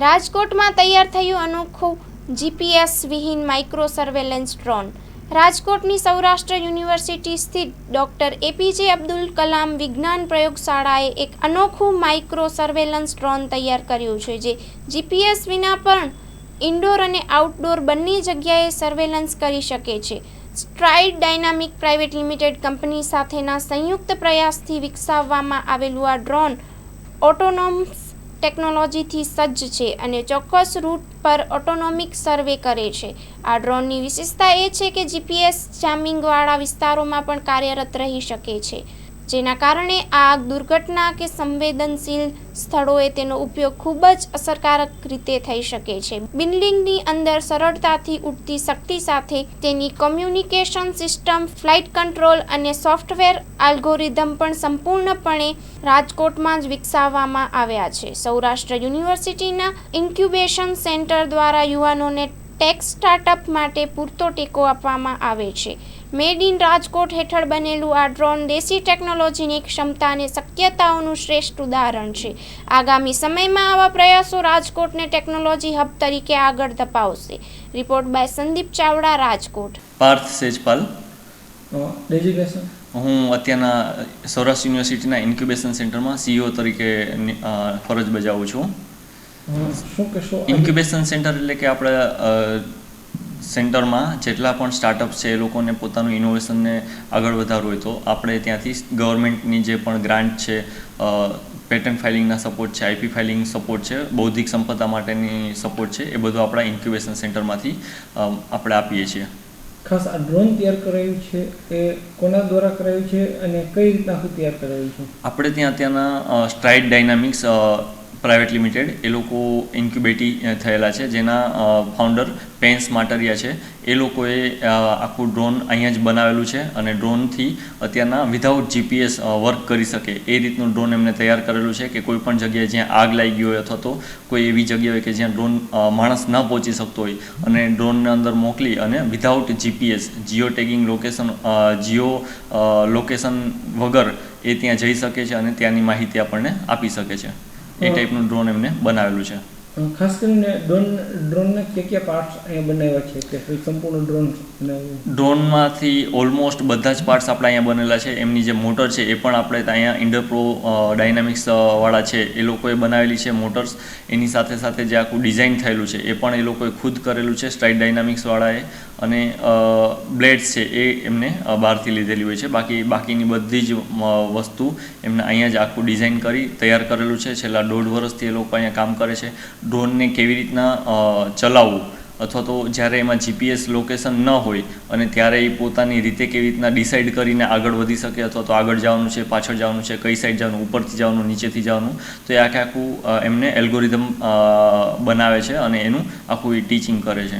રાજકોટમાં તૈયાર થયું અનોખું જીપીએસ વિહીન માઇક્રો સર્વેલન્સ ડ્રોન। રાજકોટની સૌરાષ્ટ્ર યુનિવર્સિટી સ્થિત ડોક્ટર એપીજે અબ્દુલ કલામ વિજ્ઞાન પ્રયોગશાળાએ એક અનોખું માઇક્રો સર્વેલન્સ ડ્રોન તૈયાર કર્યું છે, જે જીપીએસ વિના પણ ઇન્ડોર અને આઉટડોર બંને જગ્યાએ સર્વેલન્સ કરી શકે છે। Stride dynamic private limited company સાથેના સંયુક્ત પ્રયાસથી વિકસાવવામાં આવેલું આ ડ્રોન ઓટોનોમસ ટેકનોલોજીથી સજ્જ છે અને ચોક્કસ રૂટ પર ઓટોનોમિક સર્વે કરે છે। આ ડ્રોનની વિશેષતા એ છે કે જીપીએસ જામિંગવાળા વિસ્તારોમાં પણ કાર્યરત રહી શકે છે, જેના કારણે આગ, દુર્ઘટના કે સંવેદનશીલ સ્થળોએ તેનો ઉપયોગ ખૂબ જ અસરકારક રીતે થઈ શકે છે। બિલ્ડિંગની અંદર સરળતાથી ઉડતી શક્તિ સાથે તેની કોમ્યુનિકેશન સિસ્ટમ, ફ્લાઇટ કંટ્રોલ અને સોફ્ટવેર આલ્ગોરિધમ પણ સંપૂર્ણપણે રાજકોટમાં જ વિકસાવવામાં આવ્યા છે। સૌરાષ્ટ્ર યુનિવર્સિટીના ઇન્ક્યુબેશન સેન્ટર દ્વારા યુવાનોને ટેક સ્ટાર્ટઅપ માટે પૂરતો ટેકો આપવામાં આવે છે। મેડ ઇન રાજકોટ હેઠળ બનેલું આ ડ્રોન દેશી ટેકનોલોજીની ક્ષમતા અને શક્યતાઓનું શ્રેષ્ઠ ઉદાહરણ છે। આગામી સમયમાં આવા પ્રયાસો રાજકોટને ટેકનોલોજી હબ તરીકે આગળ ધપાવશે। Report by Sandeep Chavda, Rajkot. Parth Sejpal. Designation? હું અત્યારના સૌરાષ્ટ્ર યુનિવર્સિટીના ઇન્ક્યુબેશન સેન્ટરમાં સીઈઓ તરીકે ફરજ બજાવું છું। શું કહેશો? ઇન્ક્યુબેશન સેન્ટર એટલે કે આપણે સેન્ટરમાં જેટલા પણ સ્ટાર્ટઅપ છે એ લોકોને પોતાનું ઇનોવેશનને આગળ વધારવું હોય તો આપણે ત્યાંથી ગવર્મેન્ટની જે પણ ગ્રાન્ટ છે, પેટન્ટ ફાઇલિંગના સપોર્ટ છે, આઈપી ફાઇલિંગ સપોર્ટ છે, બૌદ્ધિક સંપદા માટેની સપોર્ટ છે, એ બધું આપણા ઇન્ક્યુબેશન સેન્ટરમાંથી આપણે આપીએ છીએ। ખાસ આ ડ્રોન તૈયાર કરાયું છે એ કોના દ્વારા કરાયું છે અને કઈ રીતના તૈયાર કરાયું છે? આપણે ત્યાંના સ્ટ્રાઇડ ડાયનામિક્સ પ્રાઇવેટ લિમિટેડ એ લોકો ઇન્ક્યુબેટી થયેલા છે, જેના ફાઉન્ડર પેન્સ માટરિયા છે। એ લોકોએ આખું ડ્રોન અહીંયા જ બનાવેલું છે અને ડ્રોનથી અત્યારના વિધાઉટ જીપીએસ વર્ક કરી શકે એ રીતનું ડ્રોન એમને તૈયાર કરેલું છે કે કોઈ પણ જગ્યાએ જ્યાં આગ લાગી હોય અથવા તો કોઈ એવી જગ્યા હોય કે જ્યાં ડ્રોન માણસ ન પહોંચી શકતો હોય અને ડ્રોનને અંદર મોકલી અને without GPS, Jio tagging location, Jio location વગર એ ત્યાં જઈ શકે છે અને ત્યાંની માહિતી આપણને આપી શકે છે। એ ટાઈપનું ડ્રોન એમને બનાવેલું છે। ખાસ કરીને ડ્રોનના કયા પાર્ટ્સ અહીંયા બનાવ્યા છે કે સંપૂર્ણ ડ્રોન બનાવ્યું? ડ્રોનમાંથી ઓલમોસ્ટ બધા જ પાર્ટ્સ આપણા અહીંયા બનેલા છે। એમની જે મોટર છે એ પણ આપણે અહીંયા ઇન્ડરપ્રો ડાયનામિક્સ વાળા છે એ લોકોએ બનાવેલી છે મોટર્સ। એની સાથે સાથે જે આખું ડિઝાઇન થયેલું છે એ પણ એ લોકોએ ખુદ કરેલું છે સ્ટ્રાઇડ ડાયનામિક્સ વાળાએ, અને બ્લેડ્સ છે એ એમને બહારથી લીધેલી હોય છે। બાકીની બધી જ વસ્તુ એમને અહીંયા જ આખું ડિઝાઇન કરી તૈયાર કરેલું છે। છેલ્લા 1.5 વર્ષથી એ લોકો અહીંયા કામ કરે છે। ડ્રોનને કેવી રીતના ચલાવવું અથવા તો જ્યારે એમાં જીપીએસ લોકેશન ન હોય અને ત્યારે એ પોતાની રીતે કેવી રીતના ડિસાઇડ કરીને આગળ વધી શકે અથવા તો આગળ જવાનું છે, પાછળ જવાનું છે, કઈ સાઈડ જવાનું, ઉપરથી જવાનું, નીચેથી જવાનું, તો એ આખું એમને એલ્ગોરિધમ બનાવે છે અને એનું આખું એ ટીચિંગ કરે છે।